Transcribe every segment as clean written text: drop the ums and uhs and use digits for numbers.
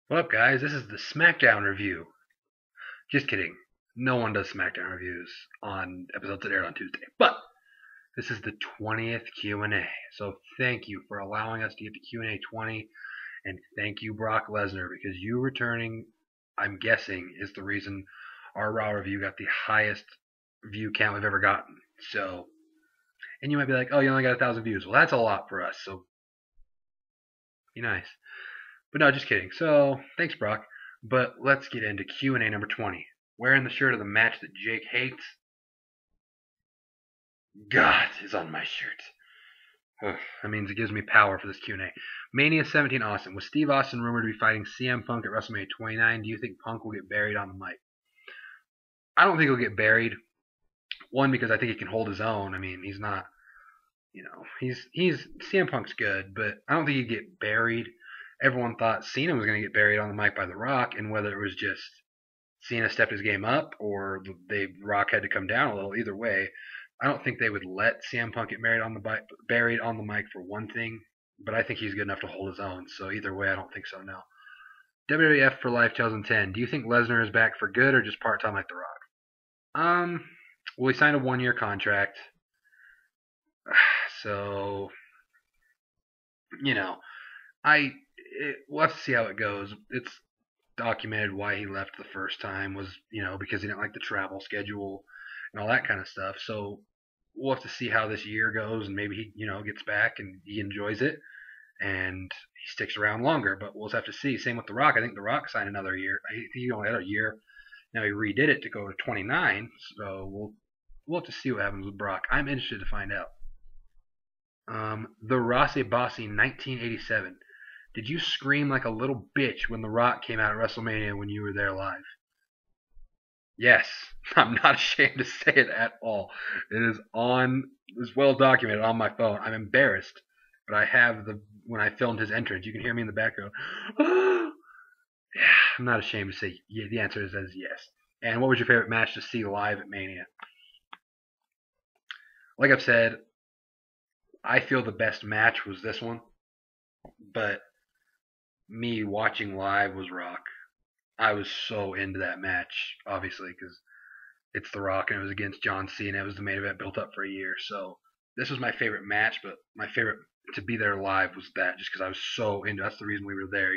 What up, guys? This is the SmackDown review. Just kidding. No one does SmackDown reviews on episodes that aired on Tuesday. But this is the 20th Q&A. So thank you for allowing us to get to Q&A 20. And thank you, Brock Lesnar, because you returning, I'm guessing, is the reason our Raw review got the highest view count we've ever gotten. So, and you might be like, oh, you only got 1,000 views. Well, that's a lot for us. So be nice. But no, just kidding. So, thanks, Brock. But let's get into Q&A number 20. Wearing the shirt of the match that Jake hates. God is on my shirt. Ugh, that means it gives me power for this Q&A. Mania 17 Austin. Was Steve Austin rumored to be fighting CM Punk at WrestleMania 29? Do you think Punk will get buried on the mic? I don't think he'll get buried. One, because I think he can hold his own. I mean, he's not, he's CM Punk's good, but I don't think he'd get buried. Everyone thought Cena was going to get buried on the mic by The Rock, and whether it was just Cena stepped his game up or The Rock had to come down a little, either way, I don't think they would let CM Punk get buried on the mic for one thing, but I think he's good enough to hold his own. So either way, I don't think so. No. WWF for Life 2010. Do you think Lesnar is back for good or just part time like The Rock? Well, he signed a 1-year contract, so we'll have to see how it goes. It's documented why he left the first time was, because he didn't like the travel schedule and all that kind of stuff. So we'll have to see how this year goes, and maybe he, gets back and he enjoys it and he sticks around longer. But we'll just have to see. Same with The Rock. I think The Rock signed another year. I think he only had a year. Now he redid it to go to 29. So we'll have to see what happens with Brock. I'm interested to find out. The Rossi Bossy 1987. Did you scream like a little bitch when The Rock came out at WrestleMania when you were there live? Yes, I'm not ashamed to say it at all. It's well documented on my phone. I'm embarrassed, but I have when I filmed his entrance. You can hear me in the background. Yeah, I'm not ashamed to say the answer is yes. And what was your favorite match to see live at Mania? Like I've said, I feel the best match was this one, but me watching live was Rock. I was so into that match, obviously, because it's The Rock and it was against John Cena. It was the main event built up for a year. So this was my favorite match, but my favorite to be there live was that, just because I was so into. That's the reason we were there.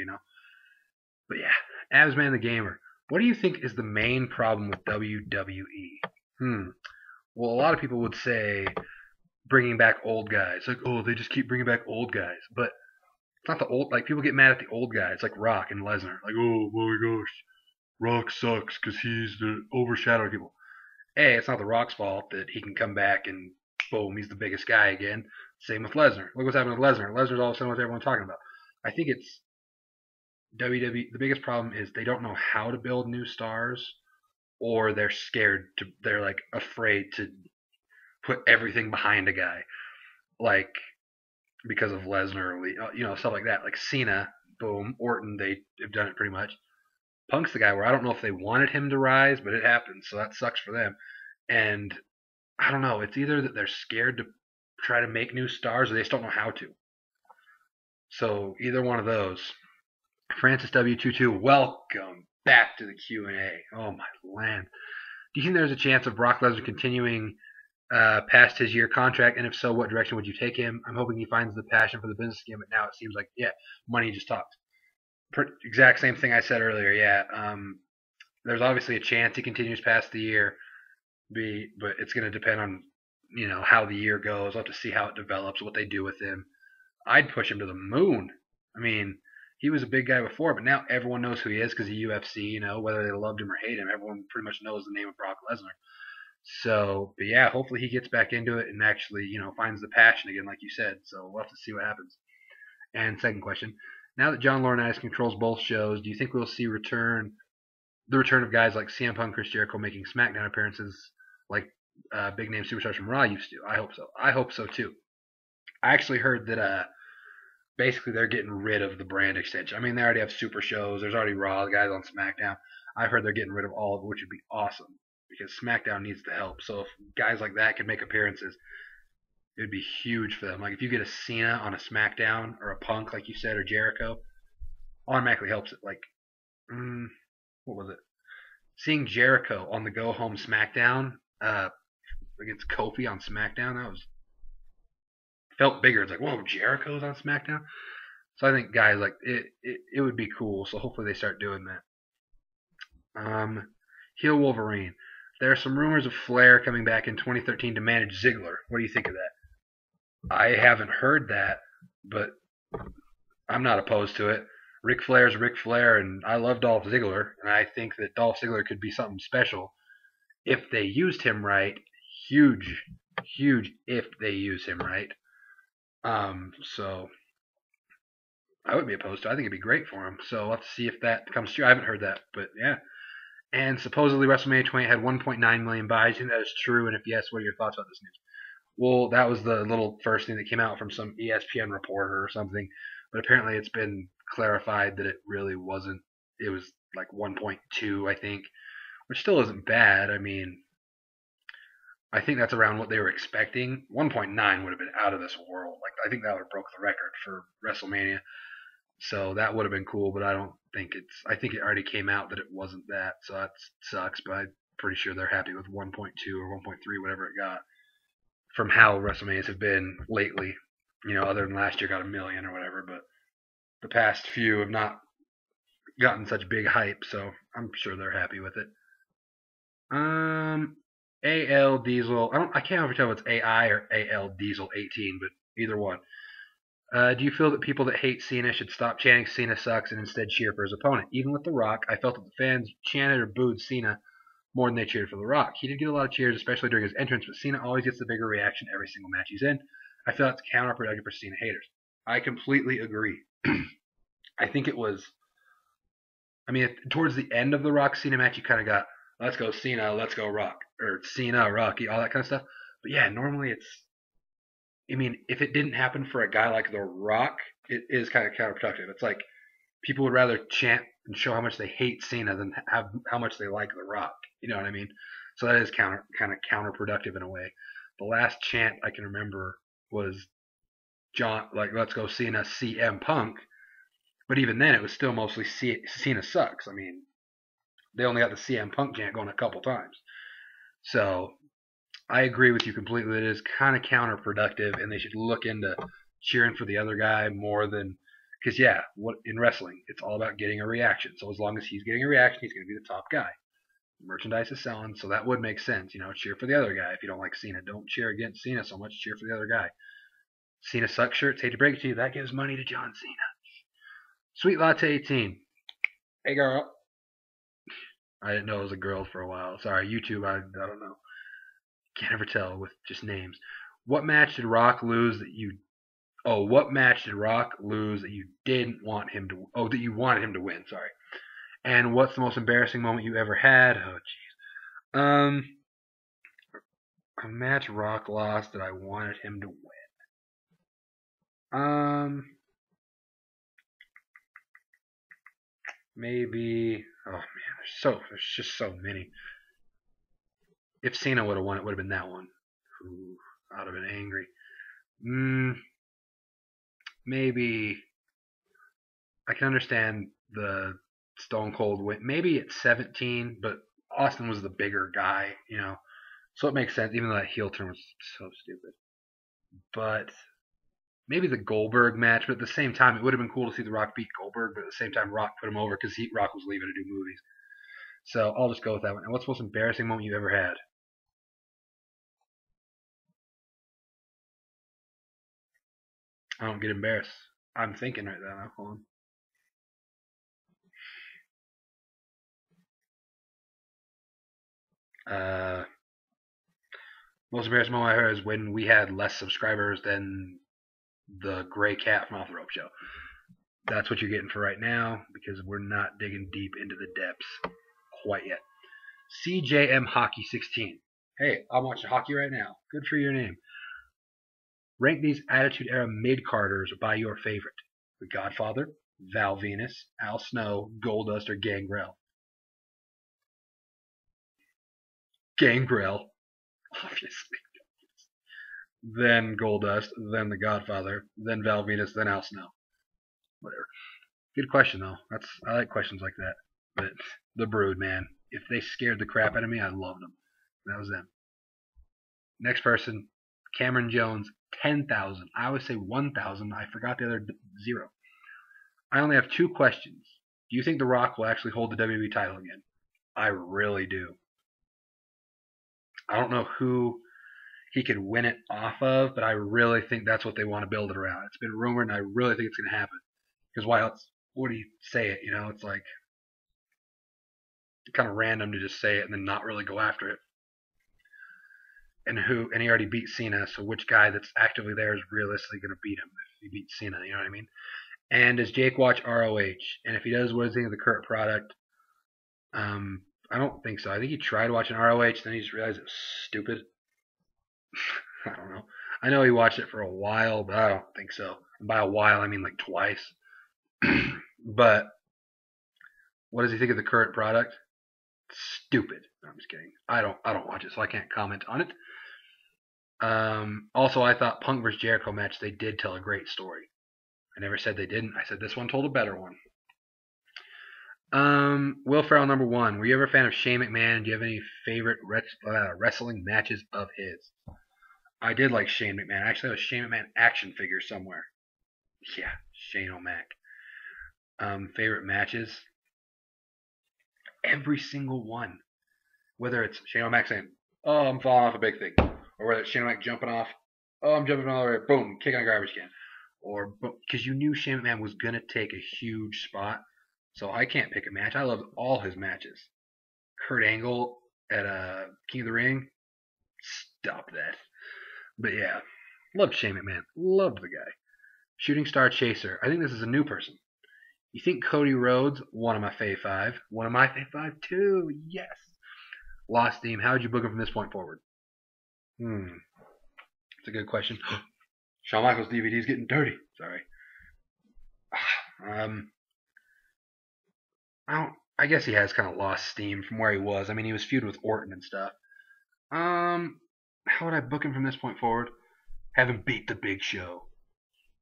But yeah, Absman the Gamer. What do you think is the main problem with WWE? Well, a lot of people would say bringing back old guys. Like, oh, they just keep bringing back old guys. But it's not the old. Like, people get mad at the old guys, like Rock and Lesnar. Like, oh my gosh, Rock sucks because he's the overshadowing people. A, it's not the Rock's fault that he can come back and boom, he's the biggest guy again. Same with Lesnar. Look what's happening with Lesnar. Lesnar's all of a sudden what everyone's talking about. I think it's WWE. The biggest problem is they don't know how to build new stars, or they're scared to. They're like afraid to put everything behind a guy, like because of Lesnar, stuff like that. Like Cena, boom, Orton, they have done it pretty much. Punk's the guy where I don't know if they wanted him to rise, but it happened, so that sucks for them. And I don't know. It's either that they're scared to try to make new stars, or they just don't know how to. So either one of those. Francis W22, welcome back to the Q&A. Oh my land. Do you think there's a chance of Brock Lesnar continuing past his year contract? And if so, what direction would you take him? I'm hoping he finds the passion for the business again, but now it seems like, money just talks. Exact same thing I said earlier. There's obviously a chance he continues past the year, but it's going to depend on how the year goes. We'll have to see how it develops, what they do with him. I'd push him to the moon. I mean, he was a big guy before, but now everyone knows who he is because of UFC. Whether they loved him or hate him, everyone pretty much knows the name of Brock Lesnar. So, but yeah, hopefully he gets back into it and actually finds the passion again, like you said. So we'll have to see what happens. And second question. Now that John Laurinaitis controls both shows, do you think we'll see the return of guys like CM Punk, Chris Jericho making SmackDown appearances like big name superstars from Raw used to? I hope so. I hope so too. I actually heard that basically they're getting rid of the brand extension. I mean, they already have super shows. There's already Raw guys on SmackDown. I've heard they're getting rid of all of it, which would be awesome because SmackDown needs the help. So if guys like that can make appearances, it would be huge for them. Like if you get a Cena on a SmackDown or a Punk, like you said, or Jericho, automatically helps it. Like what was it? Seeing Jericho on the go home SmackDown against Kofi on SmackDown, that was felt bigger. It's like, whoa, Jericho's on SmackDown. So I think guys like it would be cool. So hopefully they start doing that. Heel Wolverine. There are some rumors of Flair coming back in 2013 to manage Ziggler. What do you think of that? I haven't heard that, but I'm not opposed to it. Ric Flair's Ric Flair, and I love Dolph Ziggler, and I think that Dolph Ziggler could be something special if they used him right. Huge, huge if they use him right. So I wouldn't be opposed to it. I think it'd be great for him. So let's see if that comes true. I haven't heard that, but yeah. And supposedly WrestleMania 20 had 1.9 million buys. Do you think that is true? And if yes, what are your thoughts about this news? Well, that was the little first thing that came out from some ESPN reporter or something. But apparently it's been clarified that it really wasn't. It was like 1.2, I think, which still isn't bad. I mean, I think that's around what they were expecting. 1.9 would have been out of this world. Like I think that would have broke the record for WrestleMania. So that would have been cool, but I don't think it's. I think it already came out that it wasn't that, so that sucks. But I'm pretty sure they're happy with 1.2 or 1.3, whatever it got, from how WrestleManias have been lately. Other than last year got a million or whatever, but the past few have not gotten such big hype, so I'm sure they're happy with it. AL Diesel. I can't ever tell if it's AI or AL Diesel 18, but either one. Do you feel that people that hate Cena should stop chanting Cena sucks and instead cheer for his opponent? Even with The Rock, I felt that the fans chanted or booed Cena more than they cheered for The Rock. He did get a lot of cheers, especially during his entrance, but Cena always gets the bigger reaction every single match he's in. I feel that's counterproductive for Cena haters. I completely agree. I think it was. I mean, towards the end of the Rock Cena match, you kind of got let's go Cena, let's go Rock, or Cena, Rocky, all that kind of stuff. But yeah, normally it's. I mean, if it didn't happen for a guy like The Rock, it is kind of counterproductive. It's like people would rather chant and show how much they hate Cena than how much they like The Rock. You know what I mean? So that is kind of counterproductive in a way. The last chant I can remember was John, like let's go Cena, CM Punk. But even then, it was still mostly Cena sucks. I mean, they only got the CM Punk chant going a couple times. So I agree with you completely. It is kind of counterproductive, and they should look into cheering for the other guy more than because what in wrestling, it's all about getting a reaction. So as long as he's getting a reaction, he's going to be the top guy. Merchandise is selling, so that would make sense. Cheer for the other guy. If you don't like Cena, don't cheer against Cena so much. Cheer for the other guy. Cena sucks shirts. Hate to break it to you, that gives money to John Cena. Sweet Latte 18. Hey girl. I didn't know it was a girl for a while. Sorry, YouTube. I don't know. Can't ever tell with just names. What match did Rock lose that you? Oh, what match did Rock lose that you didn't want him to? Oh, that you wanted him to win. Sorry. And what's the most embarrassing moment you ever had? Oh, jeez. A match Rock lost that I wanted him to win. Maybe. Oh man, there's just so many. If Cena would have won, it would have been that one. Ooh, I would have been angry. Maybe I can understand the Stone Cold win. Maybe it's 17, but Austin was the bigger guy, so it makes sense. Even though that heel turn was so stupid, but maybe the Goldberg match. But at the same time, it would have been cool to see The Rock beat Goldberg. But at the same time, Rock put him over because Rock was leaving to do movies. So I'll just go with that one. And what's the most embarrassing moment you ever had? I don't get embarrassed. I'm thinking right now. Hold on. Most embarrassing moment I heard is when we had less subscribers than the Gray Cat from Off the Rope Show. That's what you're getting for right now because we're not digging deep into the depths quite yet. CJM Hockey 16. Hey, I'm watching hockey right now. Good for your name. Rank these Attitude Era mid-carders by your favorite. The Godfather, Val Venus, Al Snow, Goldust, or Gangrel. Gangrel, obviously. Then Goldust, then The Godfather, then Val Venus, then Al Snow. Whatever. Good question though. I like questions like that. But the Brood, man, if they scared the crap out of me, I loved them. That was them. Next person, Cameron Jones, 10,000. I always say 1,000. I forgot the other 0. I only have 2 questions. Do you think The Rock will actually hold the WWE title again? I really do. I don't know who he could win it off of, but I really think that's what they want to build it around. It's been rumored, and I really think it's going to happen. Because why else would he say it? It's like kind of random to just say it and then not really go after it. And he already beat Cena, so which guy that's actively there is realistically going to beat him if he beats Cena? You know what I mean? And does Jake watch ROH? And if he does, what does he think of the current product? I don't think so. I think he tried watching ROH, then he just realized it was stupid. I don't know. I know he watched it for a while, but I don't think so. And by a while, I mean like twice. But what does he think of the current product? Stupid. No, I'm just kidding. I don't watch it, so I can't comment on it. Also, I thought Punk vs. Jericho match, they did tell a great story. I never said they didn't. I said this one told a better one. Will Ferrell, number 1. Were you ever a fan of Shane McMahon? Do you have any favorite wrestling matches of his? I did like Shane McMahon. I actually have a Shane McMahon action figure somewhere. Yeah, Shane O'Mac. Favorite matches? Every single one. Whether it's Shane O'Mac saying, "Oh, I'm falling off a big thing," or whether it's Shane O'Mac jumping off, "Oh, I'm jumping all the way," boom, kick on a garbage can. Or because you knew Shane McMahon was gonna take a huge spot, so I can't pick a match. I loved all his matches. Kurt Angle at King of the Ring, stop that. But yeah, loved Shane McMahon. Loved the guy. Shooting Star Chaser. I think this is a new person. You think Cody Rhodes? One of my fave 5. One of my fave 5 too. Yes. Lost Theme. How would you book him from this point forward? It's a good question. Shawn Michaels DVD is getting dirty. Sorry. I guess he has kind of lost steam from where he was. I mean, he was feuded with Orton and stuff. How would I book him from this point forward? Have him beat the Big Show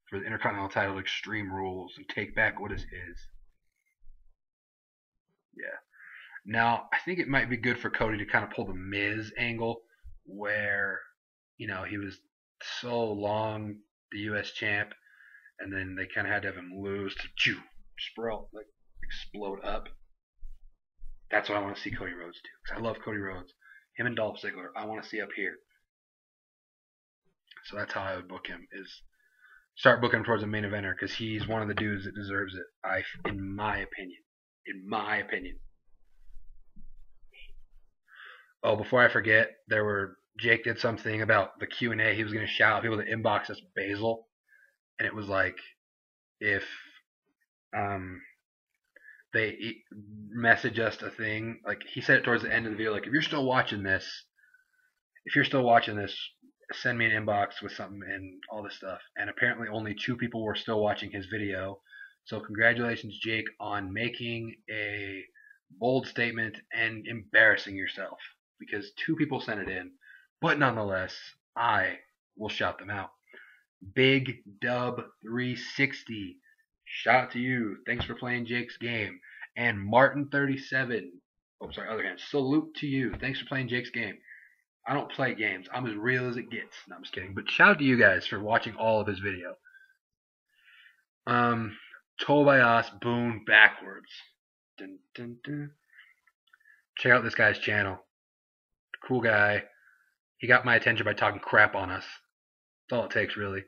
for the Intercontinental title, Extreme Rules, and take back what is his. Yeah. Now, I think it might be good for Cody to kind of pull the Miz angle, where he was so long the U.S. champ, and then they kind of had to have him lose to explode up. That's what I want to see Cody Rhodes do, because I love Cody Rhodes. Him and Dolph Ziggler, I want to see up here. So that's how I would book him, is start booking him towards a main eventer, because he's one of the dudes that deserves it, in my opinion. In my opinion. Oh, before I forget, Jake did something about the Q&A. He was going to shout out people to inbox us Basil, and it was like if they message us a thing, like he said it towards the end of the video, like if you're still watching this, send me an inbox with something and all this stuff. And apparently only 2 people were still watching his video. So congratulations, Jake, on making a bold statement and embarrassing yourself, because 2 people sent it in. But nonetheless, I will shout them out. Big Dub 360. Shout out to you. Thanks for playing Jake's game. And Martin 37. Oh, sorry, other hand. Salute to you. Thanks for playing Jake's game. I don't play games. I'm as real as it gets. No, I'm just kidding. But shout out to you guys for watching all of his video. Tobias Boone backwards. Dun, dun, dun. Check out this guy's channel. Cool guy. He got my attention by talking crap on us. That's all it takes, really.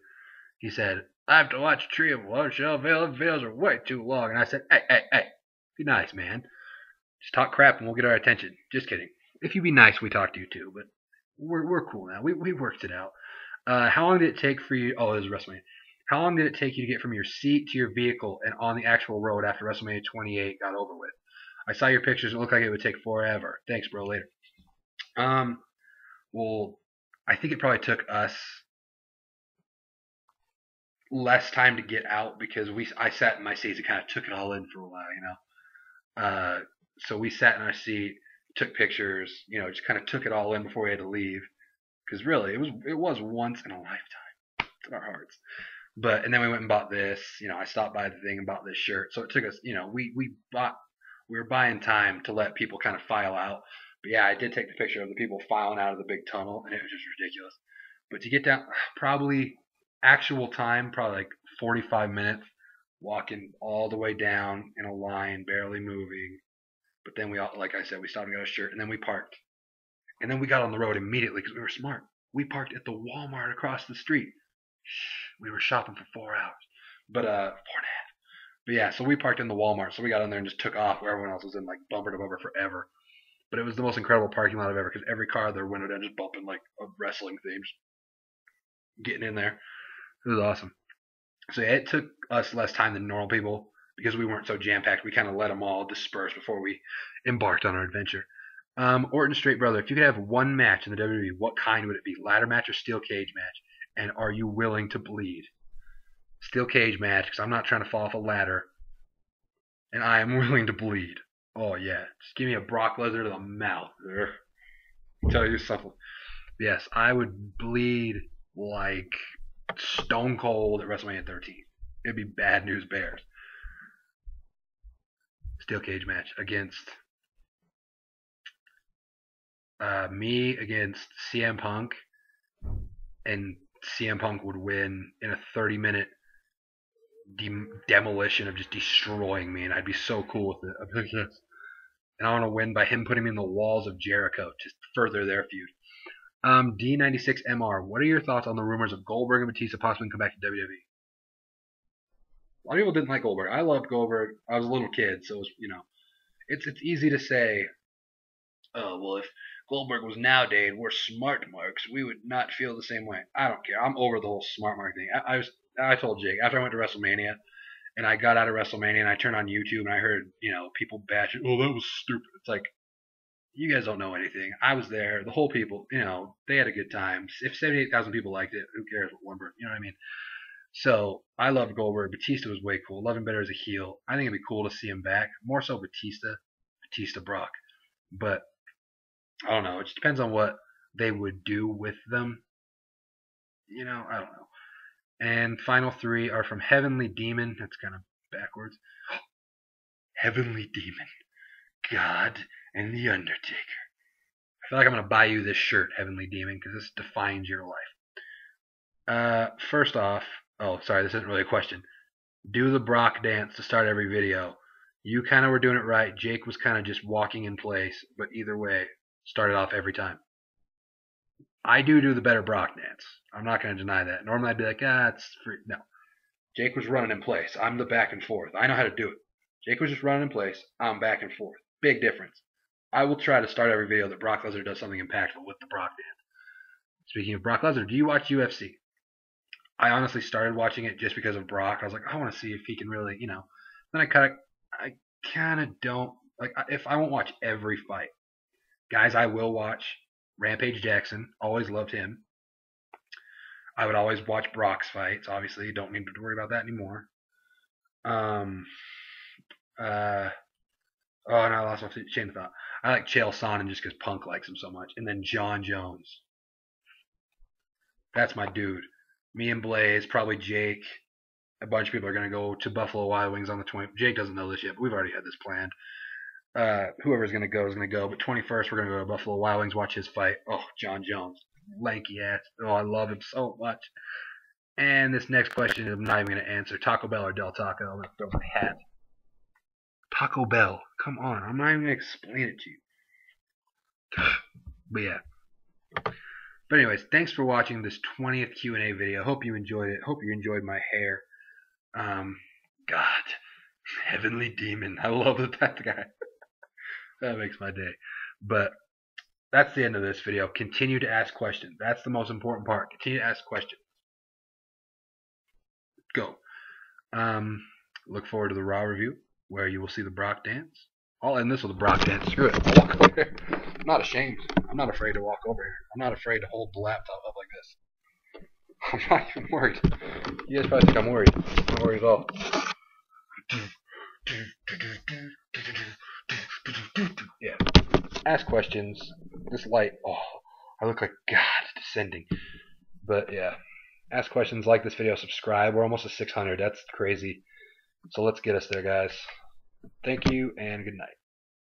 He said, "I have to watch TreeofWoahShow. The videos are way too long." And I said, hey, be nice, man. Just talk crap and we'll get our attention. Just kidding. If you be nice, we talk to you too. But we're cool now. We worked it out. How long did it take for you? Oh, it was WrestleMania. How long did it take you to get from your seat to your vehicle and on the actual road after WrestleMania 28 got over with? I saw your pictures. It looked like it would take forever. Thanks, bro. Later. Well, I think it probably took us less time to get out because I sat in my seats and kind of took it all in for a while, so we sat in our seat, took pictures, just kind of took it all in before we had to leave. Because really, it was once in a lifetime. It's in our hearts. And then we went and bought this. I stopped by the thing and bought this shirt. So it took us, we bought We were buying time to let people kind of file out. But yeah, I did take the picture of the people filing out of the big tunnel, and it was just ridiculous. But to get down, probably actual time, probably like 45 minutes, walking all the way down in a line, barely moving. But then we all, like I said, we stopped and got a shirt, and then we parked. And then we got on the road immediately because we were smart. We parked at the Walmart across the street. We were shopping for 4 hours. But 4.5. But yeah, so we parked in the Walmart. So we got in there and just took off where everyone else was in, like bumper to bumper forever. But it was the most incredible parking lot I've ever, because every car their window down just bumping like a wrestling theme, getting in there. It was awesome. So yeah, it took us less time than normal people because we weren't so jam packed. We kind of let them all disperse before we embarked on our adventure. Orton Straight Brother, if you could have one match in the WWE, what kind would it be? Ladder match or steel cage match? And are you willing to bleed? Steel cage match, because I'm not trying to fall off a ladder. And I am willing to bleed. Oh, yeah. Just give me a Brock Lesnar to the mouth. I'll tell you something. Yes, I would bleed like Stone Cold at WrestleMania 13. It'd be Bad News Bears. Steel cage match against me against CM Punk, and CM Punk would win in a 30-minute demolition of just destroying me, and I'd be so cool with it. I'd be like, yes. And I want to win by him putting me in the walls of Jericho to further their feud. D96MR, what are your thoughts on the rumors of Goldberg and Batista possibly come back to WWE? A lot of people didn't like Goldberg. I loved Goldberg. I was a little kid, so it was, it's easy to say, oh, well, if Goldberg was nowadays, we're smart marks, we would not feel the same way. I don't care. I'm over the whole smart mark thing. I told Jake, after I went to WrestleMania, and I got out of WrestleMania, and I turned on YouTube, and I heard, people bashing, oh, that was stupid. It's like, you guys don't know anything. I was there. The whole people, they had a good time. If 78,000 people liked it, who cares what one person, you know what I mean? So, I loved Goldberg. Batista was way cool. Love him better as a heel. I think it'd be cool to see him back. More so Batista Brock. But I don't know. It just depends on what they would do with them. I don't know. And final 3 are from Heavenly Demon. That's kind of backwards. Heavenly Demon. God and The Undertaker. I feel like I'm going to buy you this shirt, Heavenly Demon, because this defines your life. First off, this isn't really a question. Do the Brock dance to start every video. You kind of were doing it right. Jake was kind of just walking in place. But either way, started off every time. I do the better Brock dance. I'm not going to deny that. Normally I'd be like, it's free. No. Jake was running in place. I'm the back and forth. I know how to do it. Jake was just running in place. I'm back and forth. Big difference. I will try to start every video that Brock Lesnar does something impactful with the Brock dance. Speaking of Brock Lesnar, do you watch UFC? I honestly started watching it just because of Brock. I was like, I want to see if he can really, Then I kind of don't. Like, if I won't watch every fight. Guys, I will watch Rampage Jackson. Always loved him. I would always watch Brock's fights. Obviously, don't need to worry about that anymore. And I lost my chain of thought. I like Chael Sonnen just because Punk likes him so much. And then John Jones. That's my dude. Me and Blaze, probably Jake. A bunch of people are going to go to Buffalo Wild Wings on the 20th. Jake doesn't know this yet, but we've already had this planned. Whoever's going to go is going to go. But 21st, we're going to go to Buffalo Wild Wings, watch his fight. Oh, John Jones. Lanky ass. Oh, I love him so much. And this next question, I'm not even going to answer. Taco Bell or Del Taco? I'm going to throw my hat. Taco Bell. Come on. I'm not even going to explain it to you. But yeah. But anyways, thanks for watching this 20th Q&A video. Hope you enjoyed it. Hope you enjoyed my hair. God. Heavenly Demon. I love that guy. That makes my day. But that's the end of this video. Continue to ask questions. That's the most important part. Continue to ask questions. Go. Look forward to the Raw review, where you will see the Brock dance. I'll end this with a Brock dance. Screw it. I'll walk over here. I'm not ashamed. I'm not afraid to walk over here. I'm not afraid to hold the laptop up like this. I'm not even worried. You guys probably think I'm worried. I'm not worried at all. Yeah. Ask questions. This light. Oh, I look like God descending. But yeah. Ask questions. Like this video. Subscribe. We're almost at 600. That's crazy. So let's get us there, guys. Thank you and good night.